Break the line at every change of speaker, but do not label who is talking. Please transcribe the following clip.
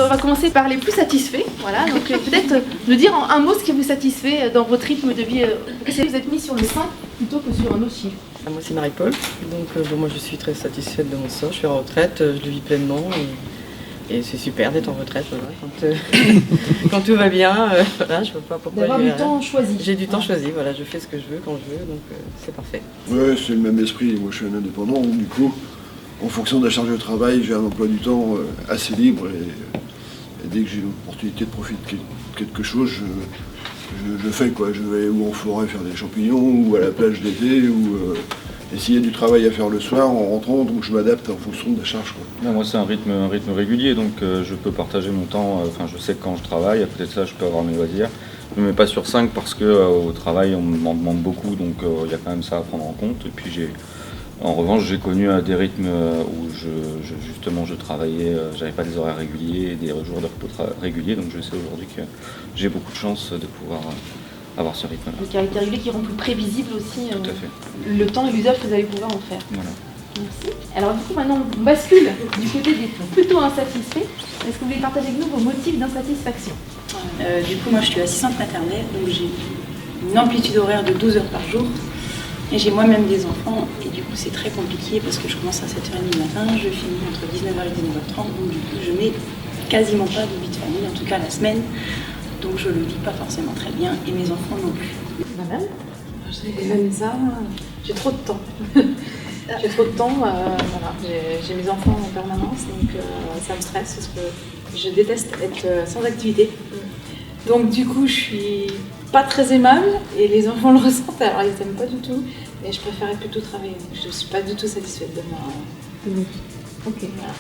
on va commencer par les plus satisfaits. Voilà, donc peut-être nous dire en un mot ce qui vous satisfait dans votre rythme de vie. Est-ce que vous êtes mis sur le 5 plutôt que sur un autre chiffre?
Moi c'est Marie-Paul, donc moi je suis très satisfaite de mon sort, je suis en retraite, je le vis pleinement et c'est super d'être en retraite, voilà. Quand tout va bien, voilà, je ne vois pas pourquoi.
D'avoir du temps choisi.
J'ai du temps choisi, voilà, je fais ce que je veux quand je veux, donc c'est parfait.
Ouais, c'est le même esprit, moi je suis un indépendant, donc du coup, en fonction de la charge de travail, j'ai un emploi du temps assez libre et dès que j'ai l'opportunité de profiter de quelque chose, je fais quoi. Je vais ou en forêt faire des champignons, ou à la plage d'été, ou et s'il y a du travail à faire le soir en rentrant, donc je m'adapte en fonction de la charge, quoi.
Non, moi c'est un rythme régulier, donc je peux partager mon temps, je sais que quand je travaille, à côté de ça je peux avoir mes loisirs. Je ne me mets pas sur 5 parce qu'au travail on m'en demande beaucoup, donc il y a quand même ça à prendre en compte. Et puis en revanche j'ai connu des rythmes où justement je travaillais, j'avais pas des horaires réguliers et des jours de repos réguliers, donc je sais aujourd'hui que j'ai beaucoup de chance de pouvoir avoir ce rythme-là.
Le caractère régulier qui rend plus prévisible aussi
Tout à fait.
le temps et l'usage que vous allez pouvoir en faire.
Voilà.
Merci. Alors du coup maintenant on bascule du côté des plutôt insatisfaits. Est-ce que vous voulez partager avec nous vos motifs d'insatisfaction?
Du coup moi je suis assistante maternelle, donc j'ai une amplitude horaire de 12 heures par jour. Et j'ai moi-même des enfants et du coup c'est très compliqué parce que je commence à 7h30 du matin, je finis entre 19h et 19h30, donc du coup je n'ai quasiment pas de vie de famille, en tout cas la semaine, donc je le vis pas forcément très bien et mes enfants non plus.
Madame?
Même ça, j'ai trop de temps. J'ai trop de temps, voilà. J'ai mes enfants en permanence, donc ça me stresse parce que je déteste être sans activité. Donc du coup, je suis pas très aimable et les enfants le ressentent, alors ils n'aiment pas du tout. Et je préférais plutôt travailler, donc je suis pas du tout satisfaite de moi.
Ok.
Voilà.